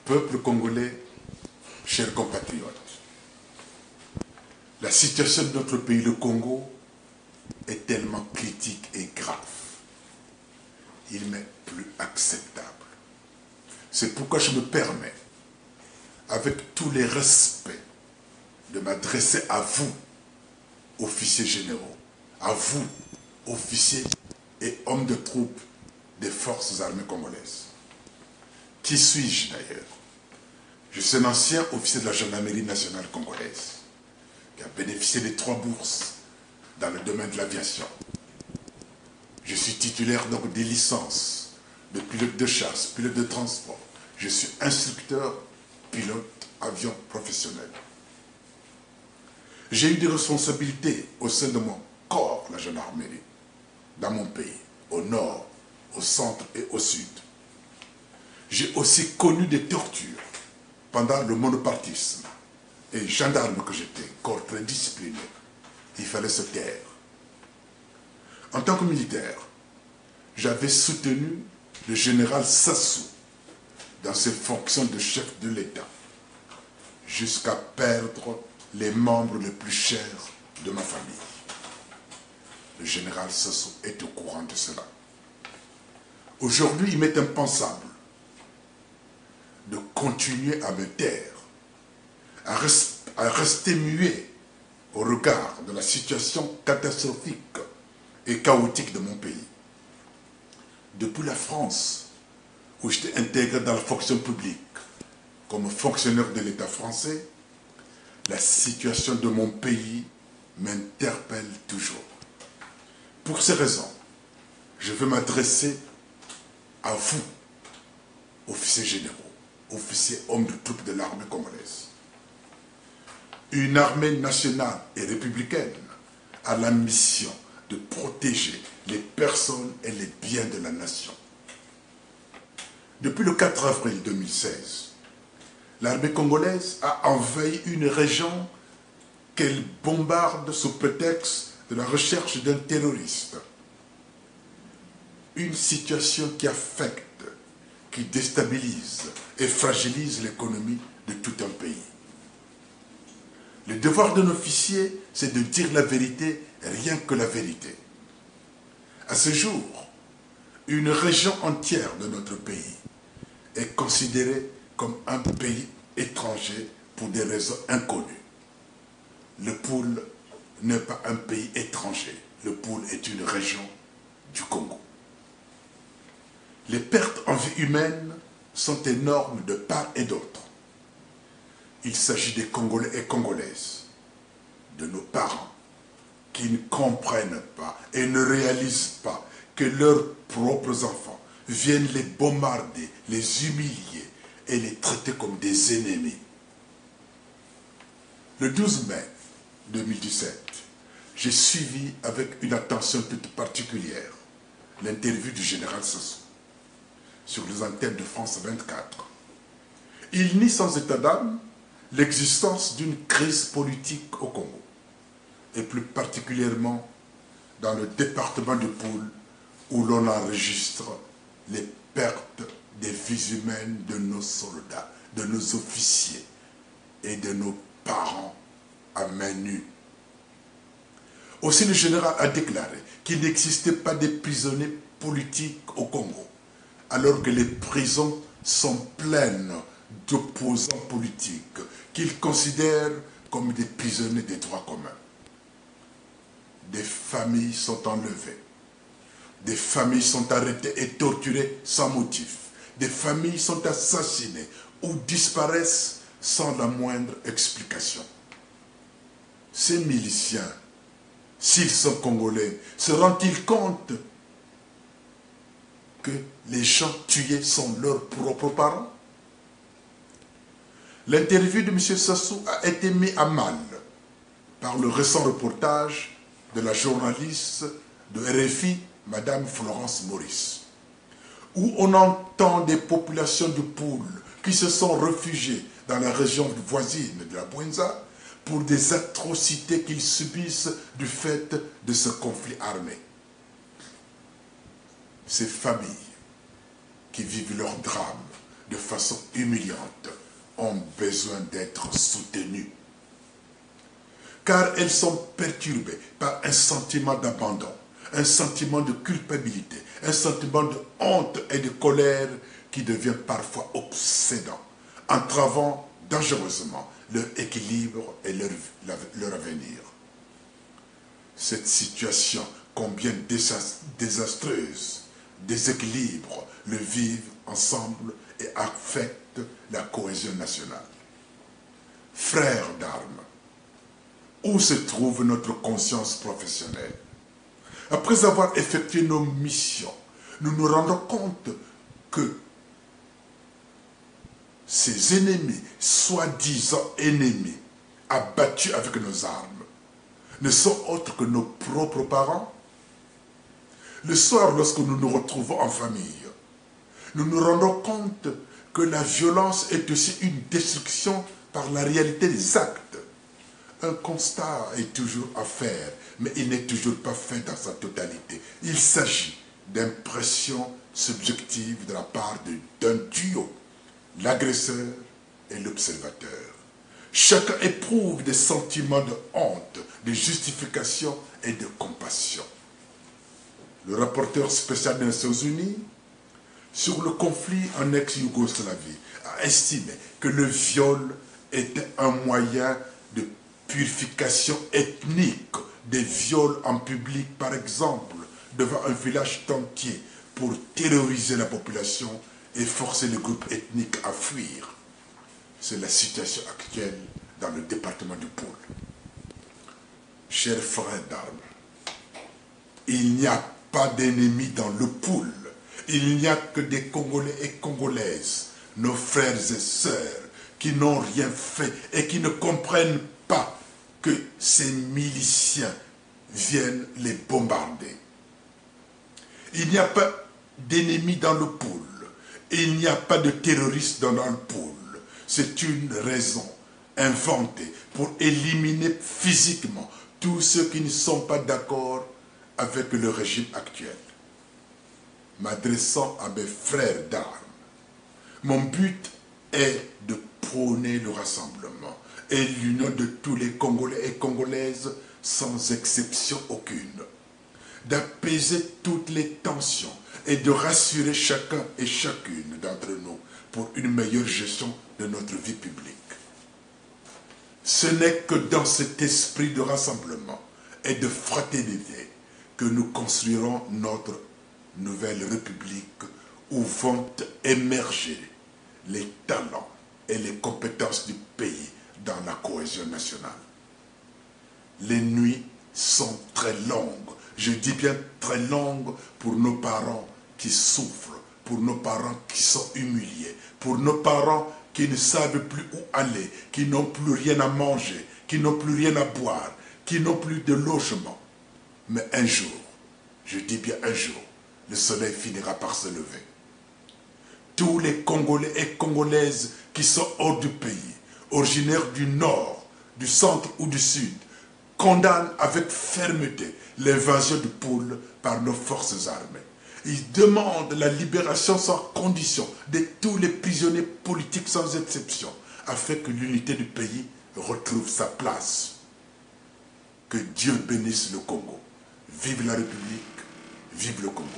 Peuple congolais, chers compatriotes, la situation de notre pays, le Congo, est tellement critique et grave. Il n'est plus acceptable. C'est pourquoi je me permets, avec tous les respects, de m'adresser à vous, officiers généraux, à vous, officiers et hommes de troupes des forces armées congolaises. Qui suis-je d'ailleurs? Je suis un ancien officier de la gendarmerie nationale congolaise qui a bénéficié des 3 bourses dans le domaine de l'aviation. Je suis titulaire donc des licences de pilote de chasse, pilote de transport. Je suis instructeur, pilote, avion professionnel. J'ai eu des responsabilités au sein de mon corps, la gendarmerie, dans mon pays, au nord, au centre et au sud. J'ai aussi connu des tortures pendant le monopartisme. Et gendarme que j'étais, corps très discipliné, il fallait se taire. En tant que militaire, j'avais soutenu le général Sassou dans ses fonctions de chef de l'État, jusqu'à perdre les membres les plus chers de ma famille. Le général Sassou est au courant de cela. Aujourd'hui, il m'est impensable de continuer à me taire, à rester muet au regard de la situation catastrophique et chaotique de mon pays. Depuis la France, où j'étais intégré dans la fonction publique comme fonctionnaire de l'État français, la situation de mon pays m'interpelle toujours. Pour ces raisons, je veux m'adresser à vous, officiers généraux, officiers hommes de troupes de l'armée congolaise. Une armée nationale et républicaine a la mission de protéger les personnes et les biens de la nation. Depuis le 4 avril 2016, l'armée congolaise a envahi une région qu'elle bombarde sous prétexte de la recherche d'un terroriste. Une situation qui affecte, qui déstabilise et fragilise l'économie de tout un pays. Le devoir d'un officier, c'est de dire la vérité, rien que la vérité. À ce jour, une région entière de notre pays est considérée comme un pays étranger pour des raisons inconnues. Le Poul n'est pas un pays étranger. Le Poul est une région du Congo. Les pertes en vie humaine sont énormes de part et d'autre. Il s'agit des Congolais et Congolaises, de nos parents, qui ne comprennent pas et ne réalisent pas que leurs propres enfants viennent les bombarder, les humilier et les traiter comme des ennemis. Le 12 mai 2017, j'ai suivi avec une attention toute particulière l'interview du général Sassou sur les antennes de France 24. Il nie sans état d'âme l'existence d'une crise politique au Congo, et plus particulièrement dans le département du Poul, où l'on enregistre les pertes des vies humaines de nos soldats, de nos officiers et de nos parents à main nue. Aussi, le général a déclaré qu'il n'existait pas de prisonniers politiques au Congo, alors que les prisons sont pleines d'opposants politiques qu'il considère comme des prisonniers des droits communs. Des familles sont enlevées. Des familles sont arrêtées et torturées sans motif. Des familles sont assassinées ou disparaissent sans la moindre explication. Ces miliciens, s'ils sont congolais, se rendent-ils compte que les gens tués sont leurs propres parents? L'interview de M. Sassou a été mise à mal par le récent reportage de la journaliste de RFI, Mme Florence Maurice, où on entend des populations du Poul qui se sont réfugiées dans la région voisine de la Bouenza pour des atrocités qu'ils subissent du fait de ce conflit armé. Ces familles qui vivent leur drame de façon humiliante, ont besoin d'être soutenues. Car elles sont perturbées par un sentiment d'abandon, un sentiment de culpabilité, un sentiment de honte et de colère qui devient parfois obsédant, entravant dangereusement leur équilibre et leur avenir. Cette situation, combien désastreuse, déséquilibre le vivent ensemble et affecte la cohésion nationale. Frères d'armes, où se trouve notre conscience professionnelle? Après avoir effectué nos missions, nous nous rendons compte que ces ennemis, soi-disant ennemis, abattus avec nos armes, ne sont autres que nos propres parents. Le soir, lorsque nous nous retrouvons en famille, nous nous rendons compte que la violence est aussi une destruction par la réalité des actes. Un constat est toujours à faire, mais il n'est toujours pas fait dans sa totalité. Il s'agit d'impressions subjectives de la part d'un duo, l'agresseur et l'observateur. Chacun éprouve des sentiments de honte, de justification et de compassion. Le rapporteur spécial des Nations Unies sur le conflit en ex-Yougoslavie a estimé que le viol était un moyen de purification ethnique, des viols en public par exemple, devant un village entier pour terroriser la population et forcer les groupes ethniques à fuir. C'est la situation actuelle dans le département du Poul. Chers frères d'armes, il n'y a pas d'ennemis dans le Poul. Il n'y a que des Congolais et Congolaises, nos frères et sœurs, qui n'ont rien fait et qui ne comprennent pas que ces miliciens viennent les bombarder. Il n'y a pas d'ennemis dans le Poul. Il n'y a pas de terroristes dans le Poul. C'est une raison inventée pour éliminer physiquement tous ceux qui ne sont pas d'accord avec le régime actuel. M'adressant à mes frères d'armes, mon but est de prôner le rassemblement et l'union de tous les Congolais et Congolaises sans exception aucune, d'apaiser toutes les tensions et de rassurer chacun et chacune d'entre nous pour une meilleure gestion de notre vie publique. Ce n'est que dans cet esprit de rassemblement et de fraternité que nous construirons notre nouvelle république où vont émerger les talents et les compétences du pays dans la cohésion nationale. Les nuits sont très longues, je dis bien très longues pour nos parents qui souffrent, pour nos parents qui sont humiliés, pour nos parents qui ne savent plus où aller, qui n'ont plus rien à manger, qui n'ont plus rien à boire, qui n'ont plus de logement. Mais un jour, je dis bien un jour, le soleil finira par se lever. Tous les Congolais et Congolaises qui sont hors du pays, originaires du nord, du centre ou du sud, condamnent avec fermeté l'invasion du Poul par nos forces armées. Ils demandent la libération sans condition de tous les prisonniers politiques sans exception, afin que l'unité du pays retrouve sa place. Que Dieu bénisse le Congo. Vive la République, vive le Congo.